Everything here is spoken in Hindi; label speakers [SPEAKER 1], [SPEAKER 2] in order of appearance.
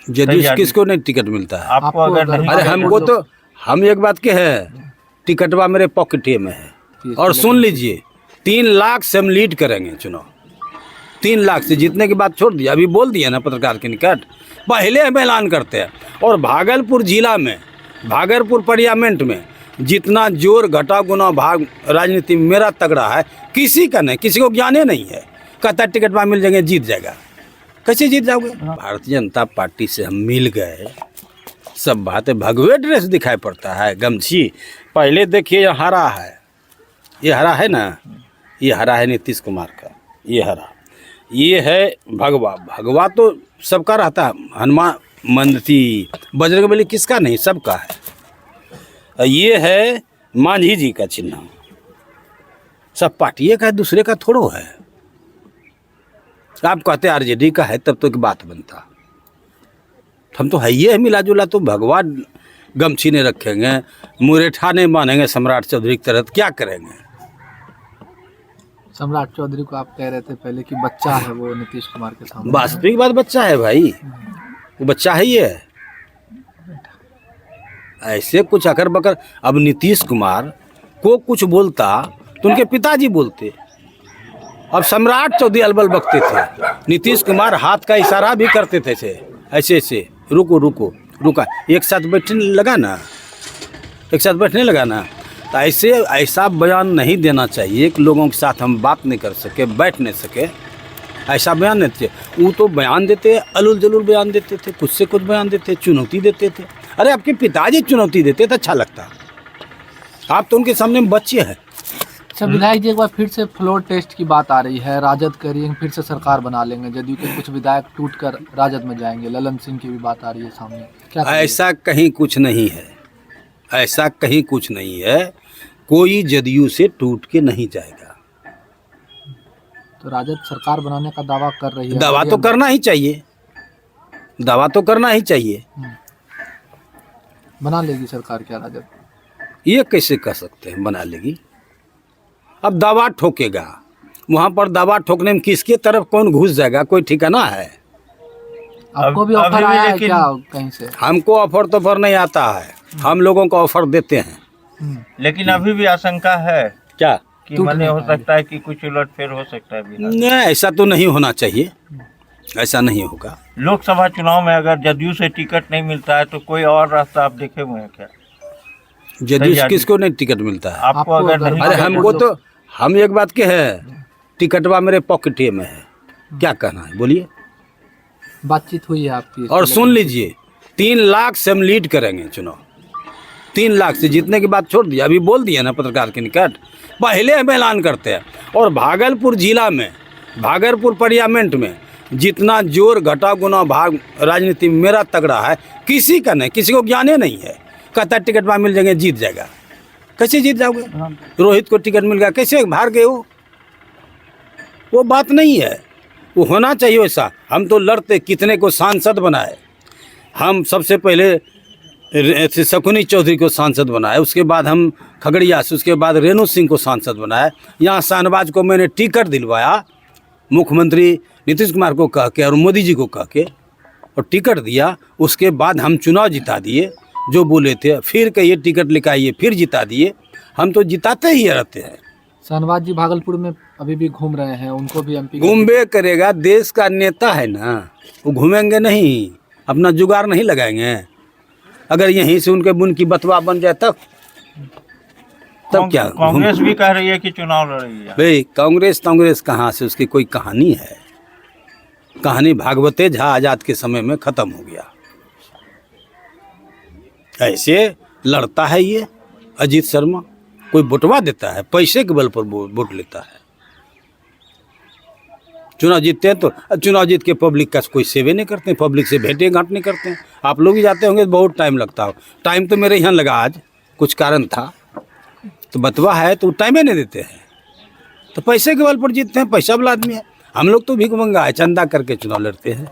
[SPEAKER 1] जदयू किसको नहीं टिकट मिलता है?
[SPEAKER 2] आपको अगर नहीं,
[SPEAKER 1] अरे हमको तो, हम एक बात के है, टिकटवा मेरे पॉकेट में है। और सुन लीजिए, 3 लाख से हम लीड करेंगे चुनाव। 3 लाख से जीतने की बात छोड़ दिया, अभी बोल दिया ना पत्रकार के निकट, पहले हम ऐलान करते हैं। और भागलपुर जिला में, भागलपुर पार्लियामेंट में जितना जोर घटा गुना भाग राजनीति में मेरा तगड़ा है, किसी का नहीं, किसी को ज्ञान नहीं है। कहता है टिकट वहाँ मिल जाएंगे, जीत जाएगा। कैसे जीत जाओगे? भारतीय जनता पार्टी से हम मिल गए, सब बातें, भगवे ड्रेस दिखाई पड़ता है, गमछी। पहले देखिए ये हरा है, ये हरा है ना, ये हरा है नीतीश कुमार का, ये हरा, ये है भगवा। भगवा तो सबका रहता है, हनुमान मंदिर, बजरंगबली किसका नहीं, सबका है। ये है मांझी जी का चिन्ह, सब पार्टी का है, दूसरे का थोड़ो है। आप कहते आरजेडी का है तब तो की बात बनता, हम तो है ये है मिला जुला। तो भगवान गमछी ने रखेंगे, मुरेठा नहीं मानेंगे सम्राट चौधरी की तरह, क्या करेंगे?
[SPEAKER 3] सम्राट चौधरी को आप कह रहे थे पहले कि बच्चा है वो नीतीश कुमार के सामने।
[SPEAKER 1] वास्तविक बात बच्चा है भाई, वो बच्चा है ये। ऐसे कुछ अकर बकर, अब नीतीश कुमार को कुछ बोलता तो उनके पिताजी बोलते। अब सम्राट चौधरी अलबल बकते थे, नीतीश कुमार हाथ का इशारा भी करते थे ऐसे ऐसे, रुको रुको रुका, एक साथ बैठने लगा ना, एक साथ बैठने लगा ना। तो ऐसे ऐसा बयान नहीं देना चाहिए कि लोगों के साथ हम बात नहीं कर सके, बैठ नहीं सके, ऐसा बयान नहीं चाहिए। वो तो बयान देते, अलुल जलूल बयान देते थे, कुछ से कुछ बयान देते, चुनौती देते थे। अरे आपके पिताजी चुनौती देते तो अच्छा लगता, आप तो उनके सामने बच्चे हैं।
[SPEAKER 3] अच्छा विधायक जी, एक बार फिर से फ्लोर टेस्ट की बात आ रही है, राजद करेंगे फिर से सरकार बना लेंगे, जदयू के कुछ विधायक टूटकर राजद में जाएंगे, ललन सिंह की भी बात आ रही है सामने, क्या
[SPEAKER 1] ऐसा कहीं कुछ नहीं है, ऐसा कहीं कुछ नहीं है, कोई जदयू से टूट के नहीं जाएगा।
[SPEAKER 3] तो राजद सरकार बनाने का दावा कर रही है।
[SPEAKER 1] दावा तो करना ही चाहिए, दावा तो करना ही चाहिए।
[SPEAKER 3] बना लेगी सरकार क्या राजद?
[SPEAKER 1] ये कैसे कह सकते हैं बना लेगी? अब दावा ठोकेगा, वहाँ पर दावा ठोकने में किसके तरफ कौन घुस जाएगा, कोई ठिकाना है?
[SPEAKER 3] आपको भी ऑफर आया है क्या कहीं से?
[SPEAKER 1] हमको ऑफर तो ऑफर नहीं आता है, हम लोगों को ऑफर देते हैं।
[SPEAKER 2] लेकिन अभी भी आशंका है
[SPEAKER 1] क्या
[SPEAKER 2] कि मने हो सकता है कि कुछ उलटफेर हो सकता है बिहार?
[SPEAKER 1] नहीं, ऐसा तो नहीं होना चाहिए, ऐसा नहीं होगा।
[SPEAKER 2] लोकसभा चुनाव में अगर जदयू से टिकट नहीं मिलता है तो कोई और रास्ता आप देखे हुए हैं क्या?
[SPEAKER 1] जदयू किसको नहीं टिकट मिलता है?
[SPEAKER 2] आपको अगर नहीं,
[SPEAKER 1] अरे हमको तो, हम एक बात के है, टिकटवा मेरे पॉकेट में है, क्या कहना है बोलिए?
[SPEAKER 3] बातचीत हुई है आपकी?
[SPEAKER 1] और सुन लीजिए, 3 लाख से हम लीड करेंगे चुनाव। 3 लाख से जीतने की बात छोड़ दिया, अभी बोल दिया ना पत्रकार के निकट, पहले हम ऐलान करते हैं। और भागलपुर जिला में, भागलपुर पार्लियामेंट में जितना जोर घटा गुना भाग राजनीति में मेरा तगड़ा है, किसी का नहीं, किसी को ज्ञान नहीं है। कहता है टिकट वहाँ मिल जाएंगे, जीत जाएगा। कैसे जीत जाओगे? रोहित को टिकट मिल गया, कैसे हार गए? वो बात नहीं है, वो होना चाहिए वैसा। हम तो लड़ते, कितने को सांसद बनाए, हम सबसे पहले शकुनी चौधरी को सांसद बनाए, उसके बाद हम खगड़िया से, उसके बाद रेणु सिंह को सांसद बनाए। यहाँ शाहनवाज को मैंने टिकट दिलवाया, मुख्यमंत्री नीतीश कुमार को कह के और मोदी जी को कह के, और टिकट दिया। उसके बाद हम चुनाव जिता दिए, जो बोले थे, फिर कहिए टिकट लेकर आइए, फिर जिता दिए। हम तो जिताते ही रहते हैं।
[SPEAKER 3] शाहनवाज जी भागलपुर में अभी भी घूम रहे हैं, उनको भी एमपी
[SPEAKER 1] घूमबे करेगा, देश का नेता है ना, वो घूमेंगे नहीं, अपना जुगाड़ नहीं लगाएंगे। अगर यहीं से उनके बुन की बतवा बन जाए तब क्या?
[SPEAKER 2] कांग्रेस भी कह रही है कि चुनाव लड़ रही है।
[SPEAKER 1] भाई कांग्रेस कहाँ से, उसकी कोई कहानी है? कहानी भागवते झा आजाद के समय में खत्म हो गया। ऐसे लड़ता है ये अजीत शर्मा, कोई वोटवा देता है, पैसे के बल पर वोट लेता है। चुनाव जीतते हैं तो चुनाव जीत के पब्लिक का कोई सेवे नहीं करते, पब्लिक से भेंटे गांठ नहीं करते हैं। आप लोग ही जाते होंगे तो बहुत टाइम लगता हो। टाइम तो मेरे यहाँ लगा, आज कुछ कारण था, तो बतवा है तो टाइम ही नहीं देते हैं, तो पैसे के बल पर जीतते हैं। पैसा वाला आदमी है, हम लोग तो भीख मंगा है, चंदा करके चुनाव लड़ते हैं।